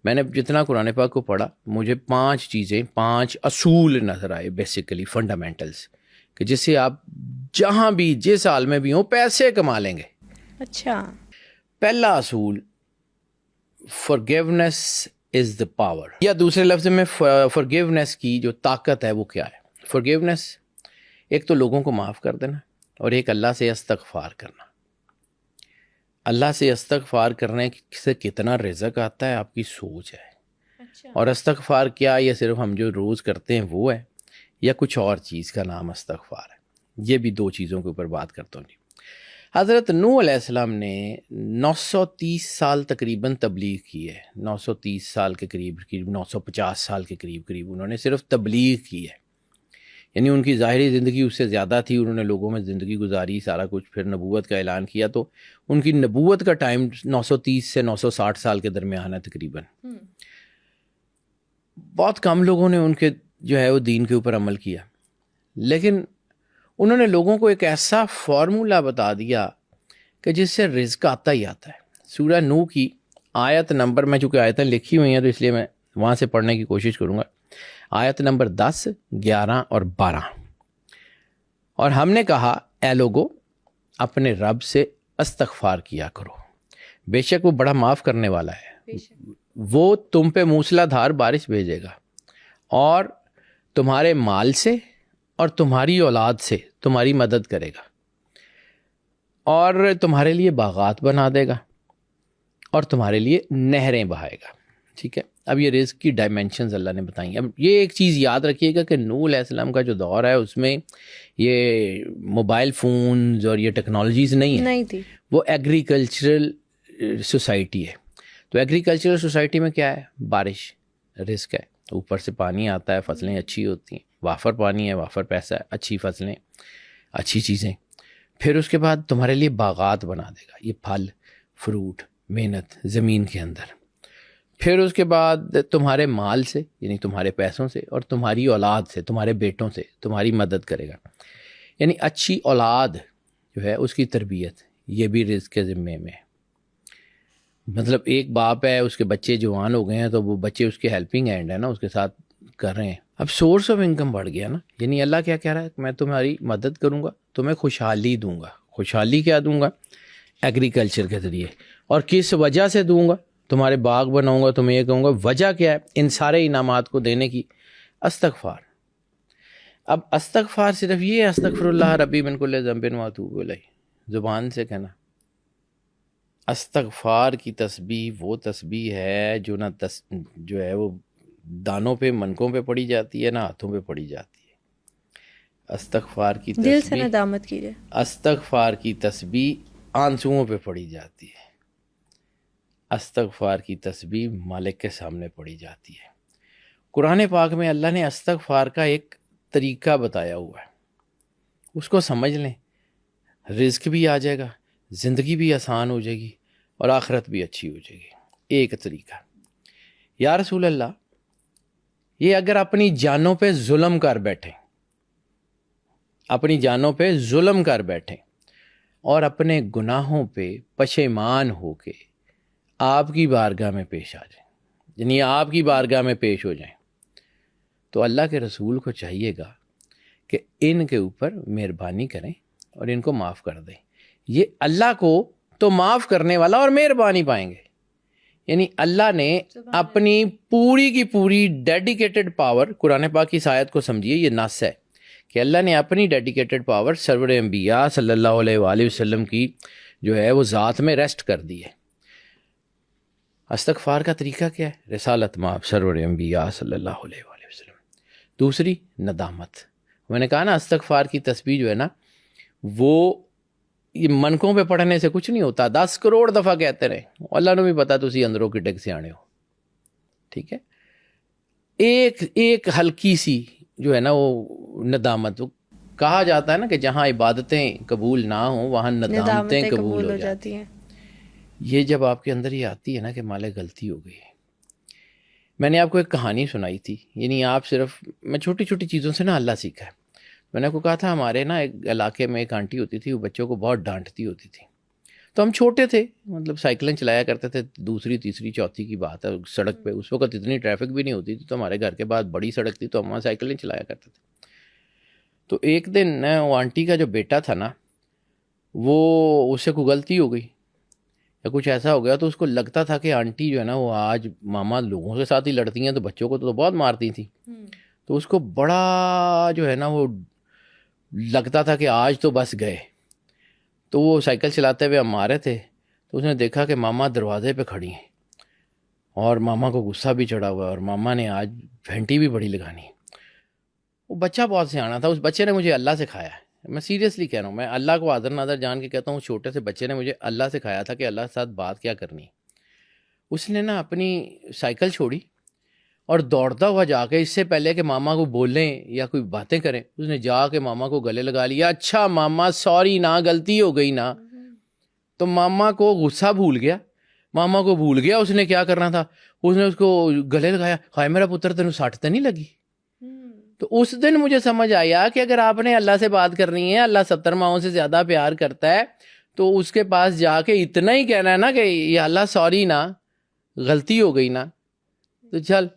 میں نے جتنا قرآن پاک کو پڑھا مجھے 5 اصول نظر آئے بیسیکلی فنڈامنٹلس، کہ جس سے آپ جہاں بھی جس حال میں بھی ہوں پیسے کما لیں گے. اچھا. پہلا اصول forgiveness is the power، یا دوسرے لفظ میں forgiveness کی جو طاقت ہے وہ کیا ہے. forgiveness ایک تو لوگوں کو معاف کر دینا، اور ایک اللہ سے استغفار کرنا. اللہ سے استغفار کرنے سے کتنا رزق آتا ہے آپ کی سوچ ہے. اچھا. اور استغفار کیا یہ صرف ہم جو روز کرتے ہیں وہ ہے، یا کچھ اور چیز کا نام استغفار ہے؟ یہ بھی 2 چیزوں کے اوپر بات کرتا ہوں. حضرت نوح علیہ السلام نے 930 سال تقریباً تبلیغ کی ہے. 930 سال کے قریب 950 سال کے قریب انہوں نے صرف تبلیغ کی ہے. یعنی ان کی ظاہری زندگی اس سے زیادہ تھی، انہوں نے لوگوں میں زندگی گزاری سارا کچھ، پھر نبوت کا اعلان کیا. تو ان کی نبوت کا ٹائم 930 سے 960 سال کے درمیان ہے تقریباً. بہت کم لوگوں نے ان کے جو ہے وہ دین کے اوپر عمل کیا، لیکن انہوں نے لوگوں کو ایک ایسا فارمولا بتا دیا کہ جس سے رزق آتا ہی آتا ہے. سورہ نوح کی آیت نمبر، میں چونکہ آیتیں لکھی ہوئی ہیں تو اس لیے میں وہاں سے پڑھنے کی کوشش کروں گا. آیت نمبر 10، 11 اور 12. اور ہم نے کہا اے لوگو اپنے رب سے استغفار کیا کرو، بے شک وہ بڑا معاف کرنے والا ہے. وہ تم پہ موسلا دھار بارش بھیجے گا، اور تمہارے مال سے اور تمہاری اولاد سے تمہاری مدد کرے گا، اور تمہارے لیے باغات بنا دے گا، اور تمہارے لیے نہریں بہائے گا. ٹھیک ہے. اب یہ رزق کی ڈائمینشنز اللہ نے بتائیں. اب یہ ایک چیز یاد رکھیے گا کہ نوح علیہ السلام کا جو دور ہے اس میں یہ موبائل فونز اور یہ ٹیکنالوجیز نہیں تھی. وہ ایگریکلچرل سوسائٹی ہے. تو ایگریکلچرل سوسائٹی میں کیا ہے؟ بارش رزق ہے، اوپر سے پانی آتا ہے، فصلیں اچھی ہوتی ہیں. وافر پانی ہے، وافر پیسہ ہے، اچھی فصلیں، اچھی چیزیں. پھر اس کے بعد تمہارے لیے باغات بنا دے گا، یہ پھل فروٹ محنت زمین کے اندر. پھر اس کے بعد تمہارے مال سے یعنی تمہارے پیسوں سے، اور تمہاری اولاد سے تمہارے بیٹوں سے تمہاری مدد کرے گا. یعنی اچھی اولاد جو ہے اس کی تربیت یہ بھی رزق کے ذمے میں ہے. مطلب ایک باپ ہے، اس کے بچے جوان ہو گئے ہیں تو وہ بچے اس کے ہیلپنگ ہینڈ ہے نا، اس کے ساتھ کر رہے ہیں. اب سورس آف انکم بڑھ گیا نا. یعنی اللہ کیا کہہ رہا ہے؟ میں تمہاری مدد کروں گا، تمہیں خوشحالی دوں گا. خوشحالی کیا دوں گا؟ ایگریکلچر کے ذریعے. اور کس وجہ سے دوں گا؟ تمہارے باغ بناؤں گا، تمہیں یہ کہوں گا. وجہ کیا ہے ان سارے انعامات کو دینے کی؟ استغفار. اب استغفار صرف یہ ہے استغفر اللہ ربی من کل ذنب واتوب الیہ، زبان سے کہنا. استغفار کی تسبیح وہ تسبیح ہے جو جو ہے وہ دانوں پہ منکوں پہ پڑی جاتی ہے، نہ ہاتھوں پہ پڑی جاتی ہے. استغفار کی تسبیح دل سے ندامت کیجیے. استغفار کی تسبیح آنسوؤں پہ پڑی جاتی ہے. استغفار کی تسبیح مالک کے سامنے پڑی جاتی ہے. قرآن پاک میں اللہ نے استغفار کا ایک طریقہ بتایا ہوا ہے، اس کو سمجھ لیں، رزق بھی آ جائے گا، زندگی بھی آسان ہو جائے گی، اور آخرت بھی اچھی ہو جائے گی. ایک طریقہ، یا رسول اللہ یہ اگر اپنی جانوں پہ ظلم کر بیٹھیں، اپنی جانوں پہ ظلم کر بیٹھیں اور اپنے گناہوں پہ پشیمان ہو کے آپ کی بارگاہ میں پیش آ جائیں، یعنی آپ کی بارگاہ میں پیش ہو جائیں، تو اللہ کے رسول کو چاہیے گا کہ ان کے اوپر مہربانی کریں اور ان کو معاف کر دیں. یہ اللہ کو تو معاف کرنے والا اور مہربانی پائیں گے. یعنی اللہ نے اپنی پوری کی پوری ڈیڈیکیٹڈ پاور، قرآن پاک کی اس آیت کو سمجھیے، یہ نص ہے کہ اللہ نے اپنی ڈیڈیکیٹڈ پاور سرور انبیاء صلی اللہ علیہ وآلہ وسلم کی جو ہے وہ ذات میں ریسٹ کر دی ہے. استغفار کا طریقہ کیا ہے؟ رسالت مآب سرور انبیاء صلی اللہ علیہ وآلہ وسلم. دوسری ندامت. میں نے کہا نا استغفار کی تسبیح جو ہے نا وہ یہ منکوں پہ پڑھنے سے کچھ نہیں ہوتا. 10 کروڑ دفعہ کہتے رہے، اللہ نے بھی پتا تسی اندروں کی ٹک سے آنے ہو. ٹھیک ہے. ایک ہلکی سی جو ہے نا وہ ندامت. کہا جاتا ہے نا کہ جہاں عبادتیں قبول نہ ہوں وہاں ندامتیں قبول ہو جاتی ہیں. یہ جب آپ کے اندر یہ آتی ہے نا کہ مالے غلطی ہو گئی ہے. میں نے آپ کو ایک کہانی سنائی تھی، یعنی آپ صرف میں چھوٹی چھوٹی چیزوں سے نا اللہ سیکھا ہے. میں نے آپ کو کہا تھا ہمارے نا ایک علاقے میں ایک آنٹی ہوتی تھی، وہ بچوں کو بہت ڈانٹتی ہوتی تھی. تو ہم چھوٹے تھے, مطلب سائیکلیں چلایا کرتے تھے, دوسری تیسری چوتھی کی بات ہے, سڑک پہ اس وقت اتنی ٹریفک بھی نہیں ہوتی تھی, تو ہمارے گھر کے بعد بڑی سڑک تھی, تو ہم وہاں سائیکلیں چلایا کرتے تھے. تو ایک دن وہ آنٹی کا جو بیٹا تھا نا, وہ اس سے کوئی غلطی ہو گئی یا کچھ ایسا ہو گیا, تو اس کو لگتا تھا کہ آنٹی جو ہے نا وہ آج ماما لوگوں کے ساتھ ہی لڑتی ہیں, تو بچوں کو تو بہت مارتی تھیں. تو اس کو بڑا جو ہے نا وہ لگتا تھا کہ آج تو بس گئے. تو وہ سائیکل چلاتے ہوئے ہم آ رہے تھے, تو اس نے دیکھا کہ ماما دروازے پہ کھڑی ہیں اور ماما کو غصہ بھی چڑھا ہوا ہے, اور ماما نے آج گھنٹی بھی بڑی لگانی ہے. وہ بچہ بہت سیانا تھا, اس بچے نے مجھے اللہ سکھایا ہے, میں سیریسلی کہہ رہا ہوں, میں اللہ کو حاضر ناظر جان کے کہتا ہوں, چھوٹے سے بچے نے مجھے اللہ سکھایا تھا کہ اللہ کے ساتھ بات کیا کرنی ہے. اس نے نا اپنی سائیکل چھوڑی اور دوڑتا ہوا جا کے, اس سے پہلے کہ ماما کو بولیں یا کوئی باتیں کریں, اس نے جا کے ماما کو گلے لگا لیا. اچھا ماما سوری نا, غلطی ہو گئی نا. تو ماما کو غصہ بھول گیا, ماما کو بھول گیا اس نے کیا کرنا تھا, اس نے اس کو گلے لگایا, ہائے میرا پتر تینوں سٹ تو نہیں لگی. تو اس دن مجھے سمجھ آیا کہ اگر آپ نے اللہ سے بات کرنی ہے, اللہ 70 ماؤں سے زیادہ پیار کرتا ہے, تو اس کے پاس جا کے اتنا ہی کہنا ہے نا کہ یا اللہ سوری نا, غلطی ہو گئی نا, تو چل.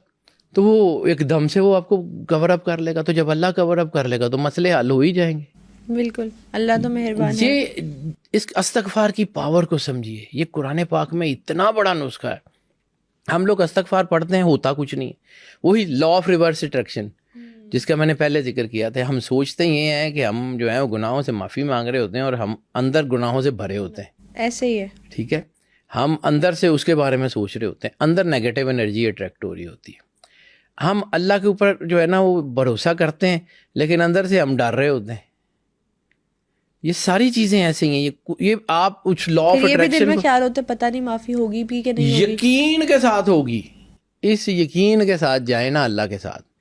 تو وہ ایک دم سے وہ آپ کو کور اپ کر لے گا. تو جب اللہ کور اپ کر لے گا تو مسئلے حل ہو ہی جائیں گے. بالکل, اللہ تو مہربان ہے. یہ اس استغفار کی پاور کو سمجھیے, یہ قرآن پاک میں اتنا بڑا نسخہ ہے. ہم لوگ استغفار پڑھتے ہیں, ہوتا کچھ نہیں. وہی لا آف ریورس اٹریکشن جس کا میں نے پہلے ذکر کیا تھا. ہم سوچتے یہ ہیں کہ ہم جو ہیں وہ گناہوں سے معافی مانگ رہے ہوتے ہیں, اور ہم اندر گناہوں سے بھرے ہوتے ہیں. ایسے ہی ہے. ٹھیک ہے, ہم اندر سے اس کے بارے میں سوچ رہے ہوتے ہیں, اندر نیگیٹو انرجی اٹریکٹ ہو رہی ہوتی ہے. ہم اللہ کے اوپر جو ہے نا وہ بھروسہ کرتے ہیں, لیکن اندر سے ہم ڈر رہے ہوتے ہیں. یہ ساری چیزیں ایسی ہیں. یہ آپ اس لا آف یہ بھی دل میں اٹریکشن خیال ہوتا ہے پتہ نہیں معافی ہوگی بھی کہ نہیں ہوگی. یقین کے ساتھ ہوگی. اس یقین کے ساتھ جائیں نا اللہ کے ساتھ,